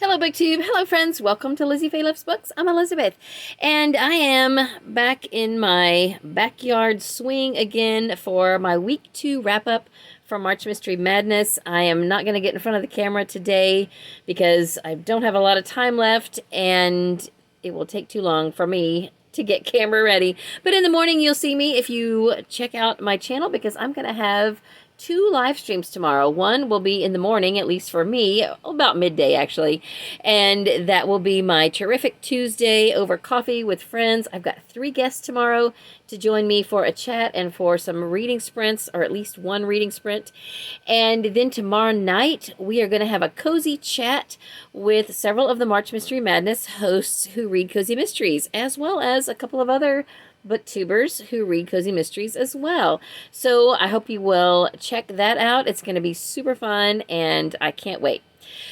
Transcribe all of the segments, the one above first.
Hello, BookTube. Hello, friends. Welcome to Lizzie Faye Loves Books. I'm Elizabeth, and I am back in my backyard swing again for my week 2 wrap-up for March Mystery Madness. I am not going to get in front of the camera today because I don't have a lot of time left, and it will take too long for me to get camera ready. But in the morning, you'll see me if you check out my channel because I'm going to have 2 live streams tomorrow. One will be in the morning, at least for me, about midday actually, and that will be my terrific Tuesday over coffee with friends. I've got 3 guests tomorrow to join me for a chat and for some reading sprints, or at least 1 reading sprint. And then tomorrow night, we are going to have a cozy chat with several of the March Mystery Madness hosts who read cozy mysteries, as well as a couple of other booktubers who read cozy mysteries as well. So I hope you will check that out. It's going to be super fun, and I can't wait.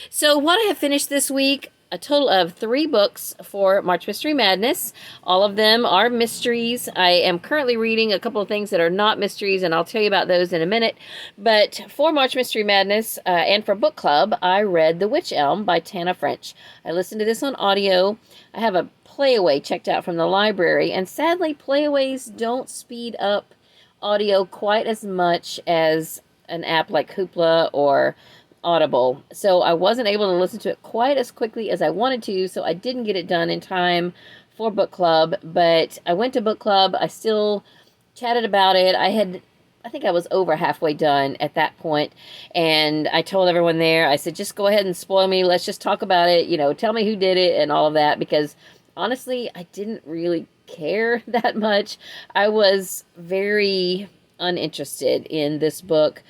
So what I have finished this week, a total of 3 books for March Mystery Madness. All of them are mysteries. I am currently reading a couple of things that are not mysteries, and I'll tell you about those in a minute. But for March Mystery Madness and for book club, I read The Witch Elm by Tana French. I listened to this on audio. I have a playaway checked out from the library, and sadly playaways don't speed up audio quite as much as an app like Hoopla or Audible, so I wasn't able to listen to it quite as quickly as I wanted to, so I didn't get it done in time for book club. But I went to book club, I still chatted about it. I think I was over halfway done at that point, and I told everyone there, I said, just go ahead and spoil me, let's just talk about it, tell me who did it and all of that, because honestly, I didn't really care that much. I was very uninterested in this book.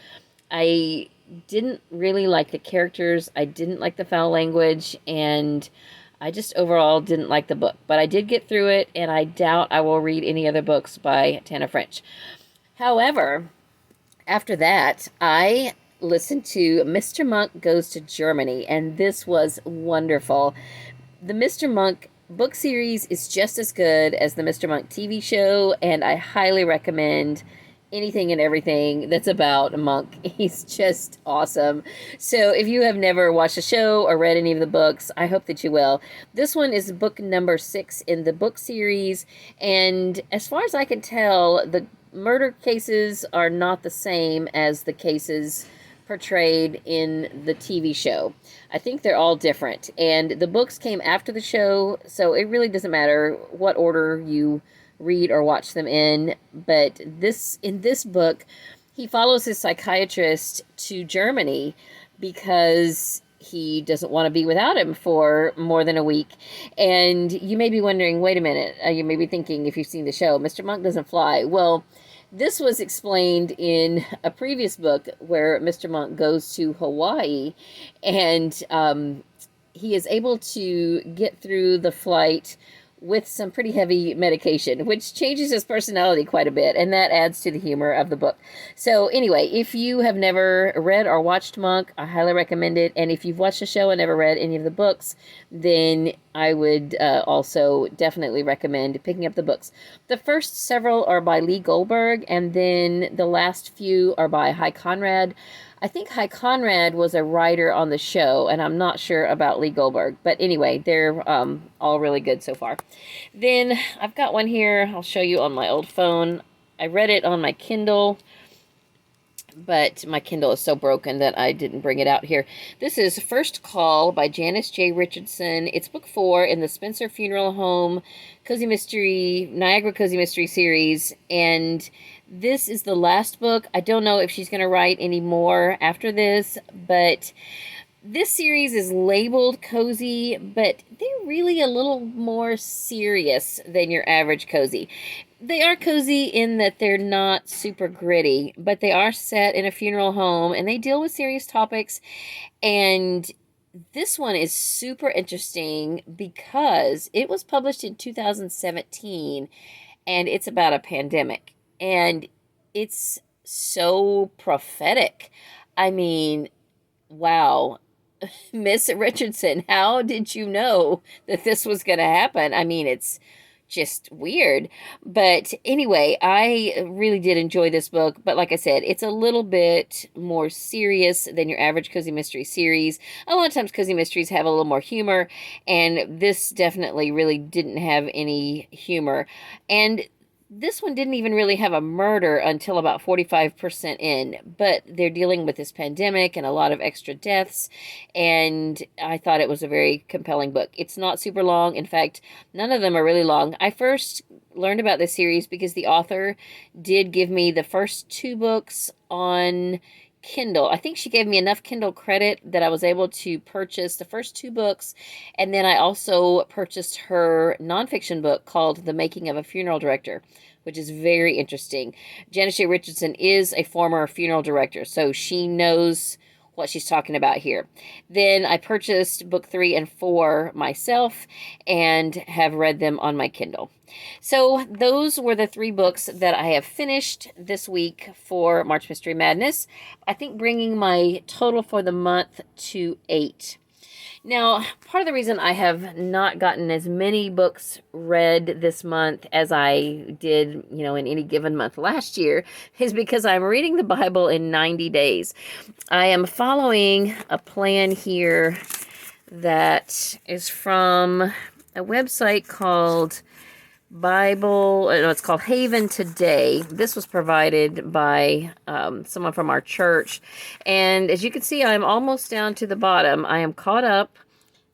I didn't really like the characters. I didn't like the foul language, and I just overall didn't like the book. But I did get through it, and I doubt I will read any other books by Tana French. However, after that, I listened to Mr. Monk Goes to Germany, and this was wonderful. The Mr. Monk book series is just as good as the Mr. Monk TV show, and I highly recommend anything and everything that's about Monk. He's just awesome. So if you have never watched the show or read any of the books, I hope that you will. This one is book number 6 in the book series, and as far as I can tell, the murder cases are not the same as the cases portrayed in the TV show. I think they're all different, and the books came after the show, so it really doesn't matter what order you read or watch them in. But in this book, he follows his psychiatrist to Germany because he doesn't want to be without him for more than a week. And you may be wondering, wait a minute, you may be thinking, if you've seen the show, Mr. Monk doesn't fly. Well, this was explained in a previous book where Mr. Monk goes to Hawaii, and he is able to get through the flight with some pretty heavy medication, which changes his personality quite a bit, and that adds to the humor of the book. So anyway, if you have never read or watched Monk, I highly recommend it. And if you've watched the show and never read any of the books, then I would also definitely recommend picking up the books. The first several are by Lee Goldberg, and then the last few are by Hy Conrad. I think Hy Conrad was a writer on the show, and I'm not sure about Lee Goldberg. But anyway, they're all really good so far. Then I've got one here I'll show you on my old phone. I read it on my Kindle, but my Kindle is so broken that I didn't bring it out here. This is First Call by Janice J. Richardson. It's book 4 in the Spencer Funeral Home Cozy Mystery, Niagara Cozy Mystery series, and this is the last book. I don't know if she's going to write any more after this, but this series is labeled cozy, but they're really a little more serious than your average cozy. They are cozy in that they're not super gritty, but they are set in a funeral home, and they deal with serious topics. And this one is super interesting because it was published in 2017, and it's about a pandemic. And it's so prophetic. I mean, wow. Miss Richardson, how did you know that this was going to happen? I mean, it's just weird. But anyway, I really did enjoy this book. But like I said, it's a little bit more serious than your average cozy mystery series. A lot of times cozy mysteries have a little more humor, and this definitely really didn't have any humor. And this one didn't even really have a murder until about 45% in, but they're dealing with this pandemic and a lot of extra deaths, and I thought it was a very compelling book. It's not super long. In fact, none of them are really long. I first learned about this series because the author did give me the first two books on Kindle. I think she gave me enough Kindle credit that I was able to purchase the first two books, and then I also purchased her nonfiction book called The Making of a Funeral Director, which is very interesting. Janice Richardson is a former funeral director, so she knows what she's talking about here. Then I purchased book 3 and 4 myself and have read them on my Kindle. So those were the 3 books that I have finished this week for March Mystery Madness. I think bringing my total for the month to 8. Now, part of the reason I have not gotten as many books read this month as I did, in any given month last year is because I'm reading the Bible in 90 days. I am following a plan here that is from a website called it's called Haven Today. This was provided by someone from our church. And as you can see, I'm almost down to the bottom. I am caught up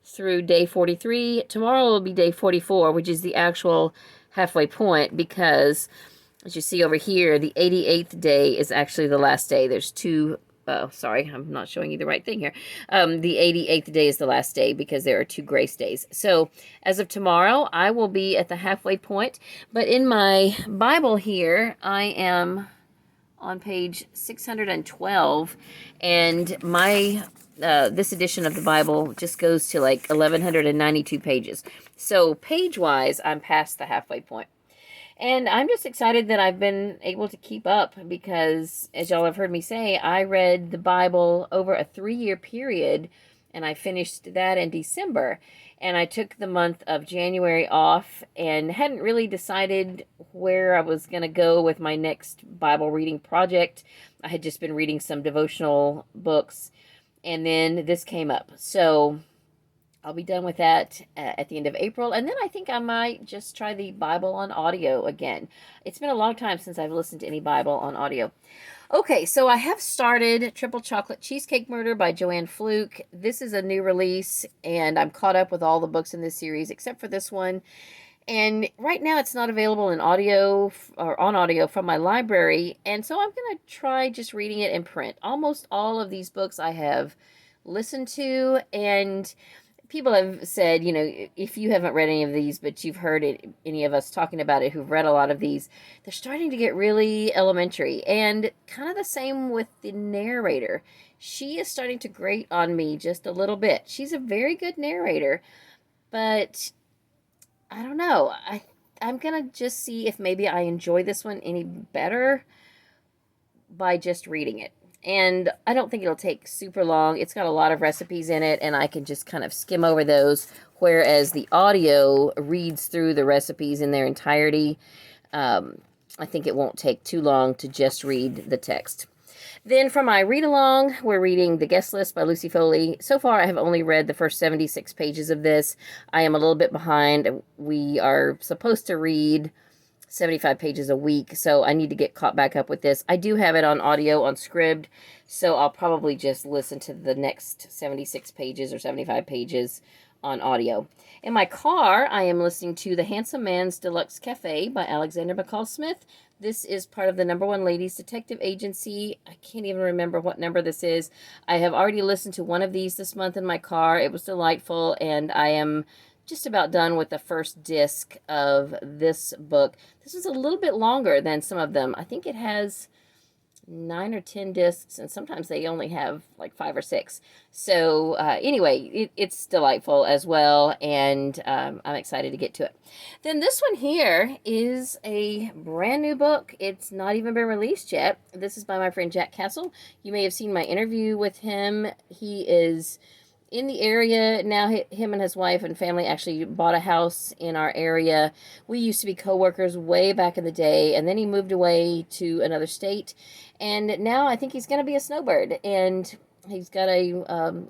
through day 43. Tomorrow will be day 44, which is the actual halfway point, because as you see over here, the 88th day is actually the last day. There's two. Sorry, I'm not showing you the right thing here. The 88th day is the last day because there are 2 grace days. So as of tomorrow, I will be at the halfway point. But in my Bible here, I am on page 612, and my this edition of the Bible just goes to like 1,192 pages. So page-wise, I'm past the halfway point. And I'm just excited that I've been able to keep up because, as y'all have heard me say, I read the Bible over a 3-year period, and I finished that in December. And I took the month of January off and hadn't really decided where I was going to go with my next Bible reading project. I had just been reading some devotional books, and then this came up. So I'll be done with that at the end of April. And then I think I might just try the Bible on audio again. It's been a long time since I've listened to any Bible on audio. Okay, so I have started Triple Chocolate Cheesecake Murder by Joanne Fluke. This is a new release, and I'm caught up with all the books in this series except for this one. And right now it's not available in audio or on audio from my library. And so I'm going to try just reading it in print. Almost all of these books I have listened to, and people have said, if you haven't read any of these, but you've heard any of us talking about it who've read a lot of these, they're starting to get really elementary. And kind of the same with the narrator. She is starting to grate on me just a little bit. She's a very good narrator, but I don't know. I'm going to just see if maybe I enjoy this one any better by just reading it. And I don't think it'll take super long. It's got a lot of recipes in it, and I can just kind of skim over those, whereas the audio reads through the recipes in their entirety. I think it won't take too long to just read the text. Then for my read-along, we're reading The Guest List by Lucy Foley. So far, I have only read the first 76 pages of this. I am a little bit behind. We are supposed to read 75 pages a week, so I need to get caught back up with this. I do have it on audio on Scribd, so I'll probably just listen to the next 76 pages or 75 pages on audio. In my car, I am listening to The Handsome Man's Deluxe Cafe by Alexander McCall Smith. This is part of the #1 Ladies Detective Agency. I can't even remember what number this is. I have already listened to one of these this month in my car. It was delightful, and I am just about done with the first disc of this book. This is a little bit longer than some of them. I think it has 9 or 10 discs, and sometimes they only have like 5 or 6. So anyway, it's delightful as well, and I'm excited to get to it. Then this one here is a brand new book. It's not even been released yet. This is by my friend Jack Castle. You may have seen my interview with him. He is in the area now. Him and his wife and family actually bought a house in our area. We used to be co-workers way back in the day, and then he moved away to another state, and now I think he's going to be a snowbird, and he's got a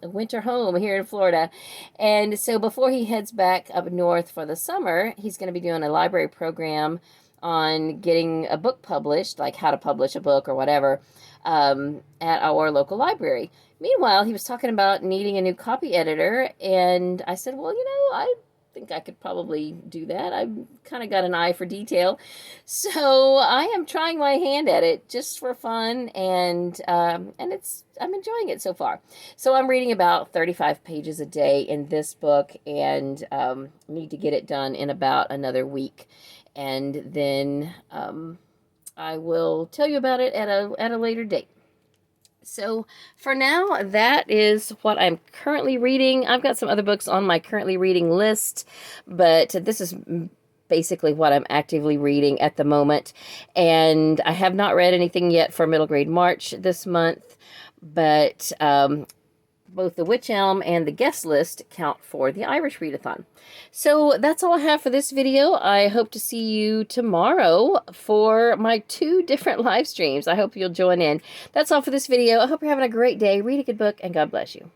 winter home here in Florida. And so before he heads back up north for the summer, he's going to be doing a library program on getting a book published, like how to publish a book or whatever, at our local library. Meanwhile, he was talking about needing a new copy editor, and I said, well, I think I could probably do that. I've kind of got an eye for detail. So I am trying my hand at it just for fun, and I'm enjoying it so far. So I'm reading about 35 pages a day in this book, and need to get it done in about another week. And then I will tell you about it at a later date. So for now, that is what I'm currently reading. I've got some other books on my currently reading list, but this is basically what I'm actively reading at the moment. And I have not read anything yet for middle grade March this month, but both the Witch Elm and the guest list count for the Irish Readathon. So that's all I have for this video. I hope to see you tomorrow for my 2 different live streams. I hope you'll join in. That's all for this video. I hope you're having a great day. Read a good book, and God bless you.